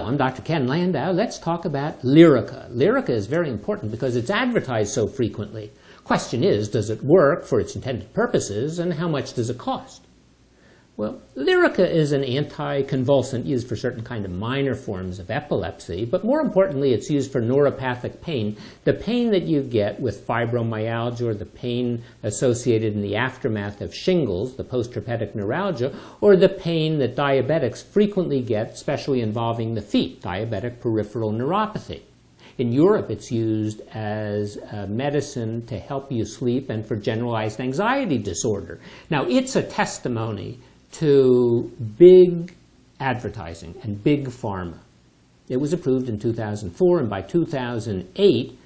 I'm Dr. Ken Landau. Let's talk about Lyrica. Lyrica is very important because it's advertised so frequently. Question is, does it work for its intended purposes, and how much does it cost? Well, Lyrica is an anticonvulsant used for certain kind of minor forms of epilepsy, but more importantly, it's used for neuropathic pain, the pain that you get with fibromyalgia or the pain associated in the aftermath of shingles, the post-herpetic neuralgia, or the pain that diabetics frequently get, especially involving the feet, diabetic peripheral neuropathy. In Europe, it's used as a medicine to help you sleep and for generalized anxiety disorder. Now, it's a testimony to big advertising and big pharma. It was approved in 2004, and by 2008,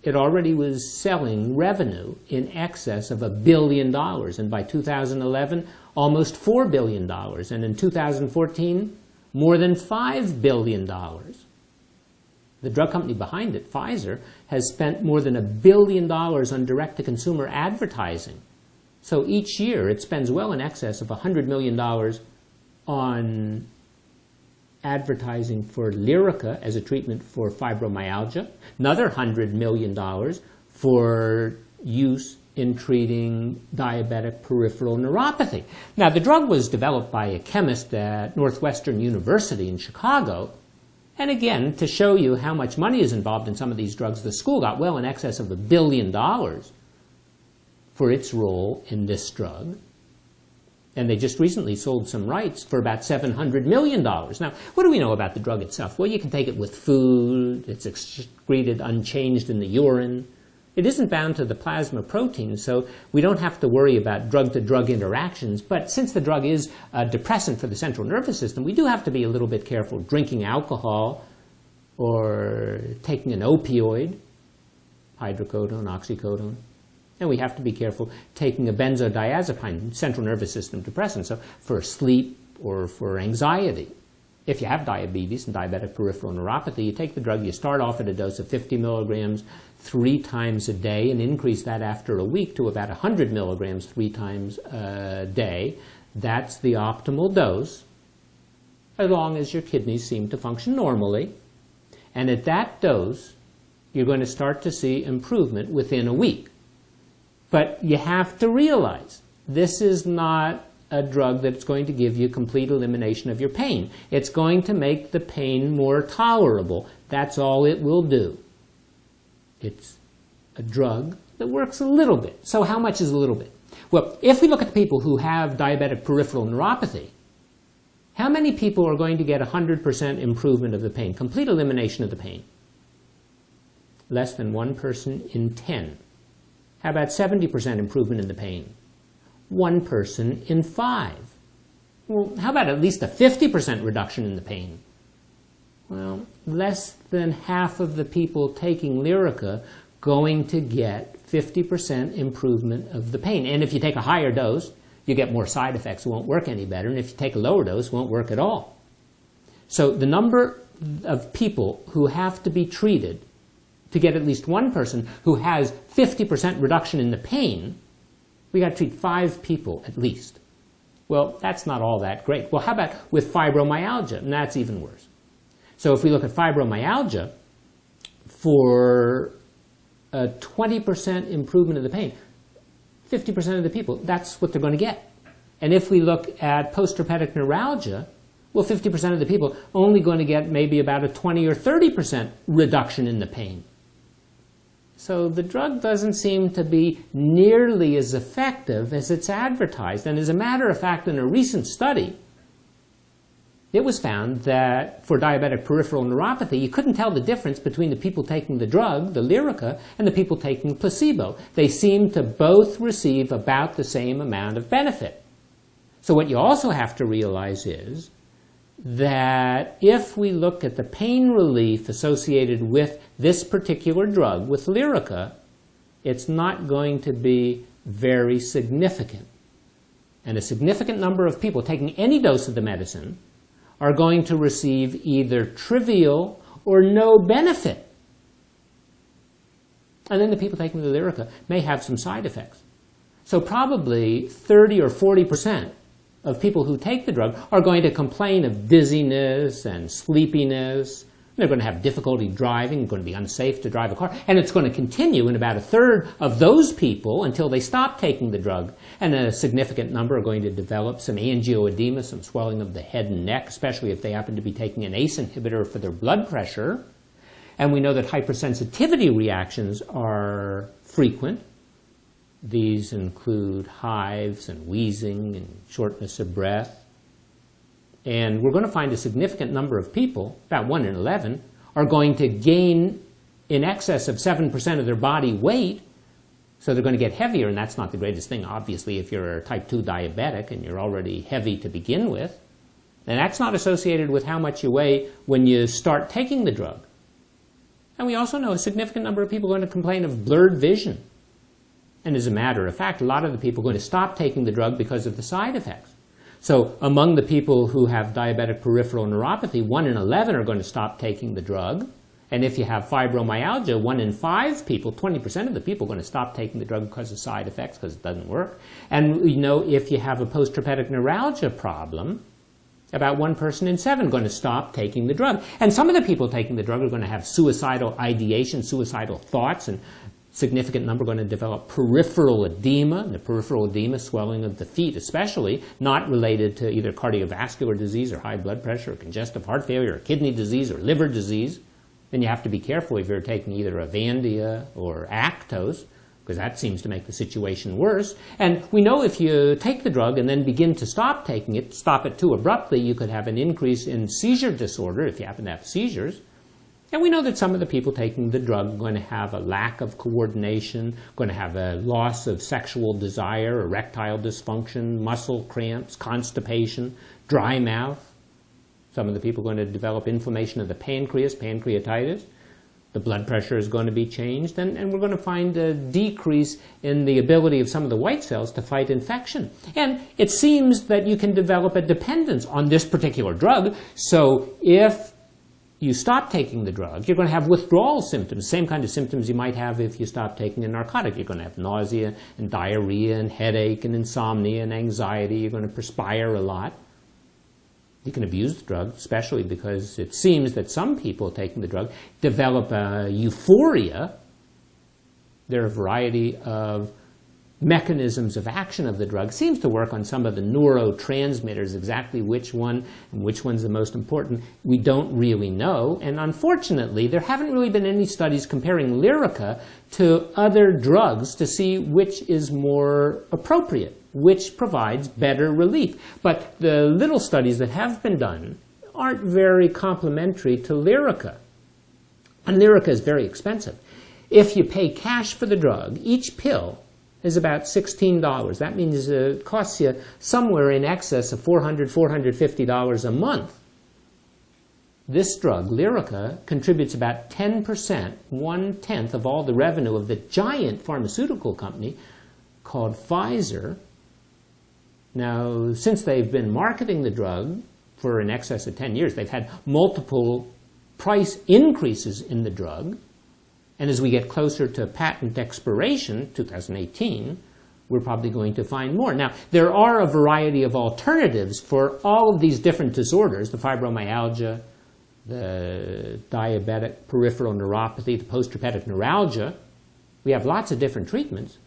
it already was selling revenue in excess of $1 billion, and by 2011, almost $4 billion, and in 2014, more than $5 billion. The drug company behind it, Pfizer, has spent more than $1 billion on direct-to-consumer advertising. So each year, it spends well in excess of $100 million on advertising for Lyrica as a treatment for fibromyalgia, another $100 million for use in treating diabetic peripheral neuropathy. Now, the drug was developed by a chemist at Northwestern University in Chicago. And again, to show you how much money is involved in some of these drugs, the school got well in excess of $1 billion for its role in this drug. And they just recently sold some rights for about $700 million. Now, what do we know about the drug itself? Well, you can take it with food. It's excreted unchanged in the urine. It isn't bound to the plasma protein, so we don't have to worry about drug-to-drug interactions. But since the drug is a depressant for the central nervous system, we do have to be a little bit careful drinking alcohol or taking an opioid, hydrocodone, oxycodone. And we have to be careful taking a benzodiazepine, central nervous system depressant, so for sleep or for anxiety. If you have diabetes and diabetic peripheral neuropathy, you take the drug, you start off at a dose of 50 milligrams 3 times a day and increase that after a week to about 100 milligrams 3 times a day. That's the optimal dose, as long as your kidneys seem to function normally. And at that dose, you're going to start to see improvement within a week. But you have to realize this is not a drug that's going to give you complete elimination of your pain. It's going to make the pain more tolerable. That's all it will do. It's a drug that works a little bit. So how much is a little bit? Well, if we look at the people who have diabetic peripheral neuropathy, how many people are going to get 100% improvement of the pain, complete elimination of the pain? Less than 1 person in 10. How about 70% improvement in the pain? 1 person in 5. Well, how about at least a 50% reduction in the pain? Well, less than half of the people taking Lyrica going to get 50% improvement of the pain. And if you take a higher dose, you get more side effects. It won't work any better. And if you take a lower dose, it won't work at all. So the number of people who have to be treated to get at least 1 person who has 50% reduction in the pain, we got to treat 5 people at least. Well, that's not all that great. Well, how about with fibromyalgia? And that's even worse. So if we look at fibromyalgia, for a 20% improvement of the pain, 50% of the people, that's what they're going to get. And if we look at post-herpetic neuralgia, well, 50% of the people only going to get maybe about a 20 or 30% reduction in the pain. So the drug doesn't seem to be nearly as effective as it's advertised. And as a matter of fact, in a recent study, it was found that for diabetic peripheral neuropathy, you couldn't tell the difference between the people taking the drug, the Lyrica, and the people taking placebo. They seemed to both receive about the same amount of benefit. So what you also have to realize is that if we look at the pain relief associated with this particular drug, with Lyrica, it's not going to be very significant. And a significant number of people taking any dose of the medicine are going to receive either trivial or no benefit. And then the people taking the Lyrica may have some side effects. So probably 30 or 40% of people who take the drug are going to complain of dizziness and sleepiness. They're going to have difficulty driving, going to be unsafe to drive a car, and it's going to continue in about a third of those people until they stop taking the drug. And a significant number are going to develop some angioedema, some swelling of the head and neck, especially if they happen to be taking an ACE inhibitor for their blood pressure. And we know that hypersensitivity reactions are frequent. These include hives and wheezing and shortness of breath. And we're going to find a significant number of people, about 1 in 11, are going to gain in excess of 7% of their body weight. So they're going to get heavier, and that's not the greatest thing, obviously, if you're a type 2 diabetic and you're already heavy to begin with. And that's not associated with how much you weigh when you start taking the drug. And we also know a significant number of people are going to complain of blurred vision. And as a matter of fact, a lot of the people are going to stop taking the drug because of the side effects. So among the people who have diabetic peripheral neuropathy, 1 in 11 are going to stop taking the drug. And if you have fibromyalgia, 1 in 5 people, 20% of the people are going to stop taking the drug because of side effects, because it doesn't work. And we know if you have a post-herpetic neuralgia problem, about 1 person in 7 are going to stop taking the drug. And some of the people taking the drug are going to have suicidal ideation, suicidal thoughts, and significant number are going to develop peripheral edema, and the peripheral edema, swelling of the feet especially, not related to either cardiovascular disease or high blood pressure or congestive heart failure or kidney disease or liver disease. Then you have to be careful if you're taking either Avandia or Actos, because that seems to make the situation worse. And we know if you take the drug and then begin to stop taking it, stop it too abruptly, you could have an increase in seizure disorder if you happen to have seizures. And we know that some of the people taking the drug are going to have a lack of coordination, going to have a loss of sexual desire, erectile dysfunction, muscle cramps, constipation, dry mouth. Some of the people are going to develop inflammation of the pancreas, pancreatitis. The blood pressure is going to be changed, and we're going to find a decrease in the ability of some of the white cells to fight infection. And it seems that you can develop a dependence on this particular drug. So if you stop taking the drug, you're going to have withdrawal symptoms, same kind of symptoms you might have if you stop taking a narcotic. You're going to have nausea and diarrhea and headache and insomnia and anxiety. You're going to perspire a lot. You can abuse the drug, especially because it seems that some people taking the drug develop a euphoria. There are a variety of mechanisms of action of the drug. It seems to work on some of the neurotransmitters. Exactly which one and which one's the most important, we don't really know. And unfortunately, there haven't really been any studies comparing Lyrica to other drugs to see which is more appropriate, which provides better relief. But the little studies that have been done aren't very complementary to Lyrica. And Lyrica is very expensive. If you pay cash for the drug, each pill is about $16. That means it costs you somewhere in excess of $400, $450 a month. This drug, Lyrica, contributes about 10%, 1/10 of all the revenue of the giant pharmaceutical company called Pfizer. Now, since they've been marketing the drug for in excess of 10 years, they've had multiple price increases in the drug. And as we get closer to patent expiration, 2018, we're probably going to find more. Now, there are a variety of alternatives for all of these different disorders, the fibromyalgia, the diabetic peripheral neuropathy, the post-herpetic neuralgia. We have lots of different treatments.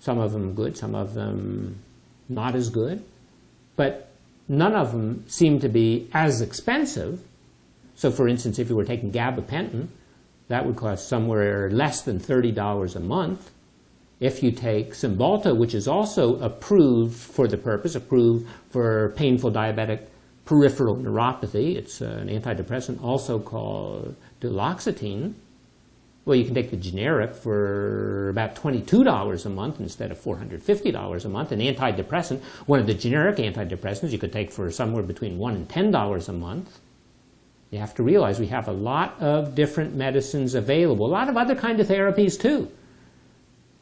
Some of them good, some of them not as good. But none of them seem to be as expensive. So, for instance, if you were taking gabapentin, that would cost somewhere less than $30 a month. If you take Cymbalta, which is also approved for the purpose, approved for painful diabetic peripheral neuropathy, it's an antidepressant also called duloxetine. Well, you can take the generic for about $22 a month instead of $450 a month. An antidepressant, one of the generic antidepressants, you could take for somewhere between $1 and $10 a month. You have to realize we have a lot of different medicines available, a lot of other kind of therapies too.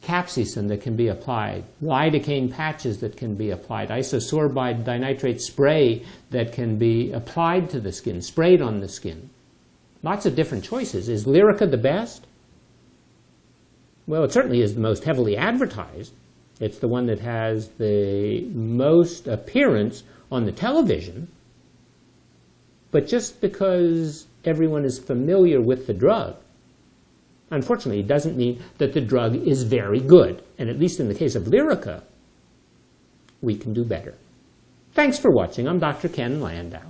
Capsaicin that can be applied, lidocaine patches that can be applied, isosorbide dinitrate spray that can be applied to the skin, sprayed on the skin. Lots of different choices. Is Lyrica the best? Well, it certainly is the most heavily advertised. It's the one that has the most appearance on the television. But just because everyone is familiar with the drug, unfortunately, it doesn't mean that the drug is very good. And at least in the case of Lyrica, we can do better. Thanks for watching. I'm Dr. Ken Landau.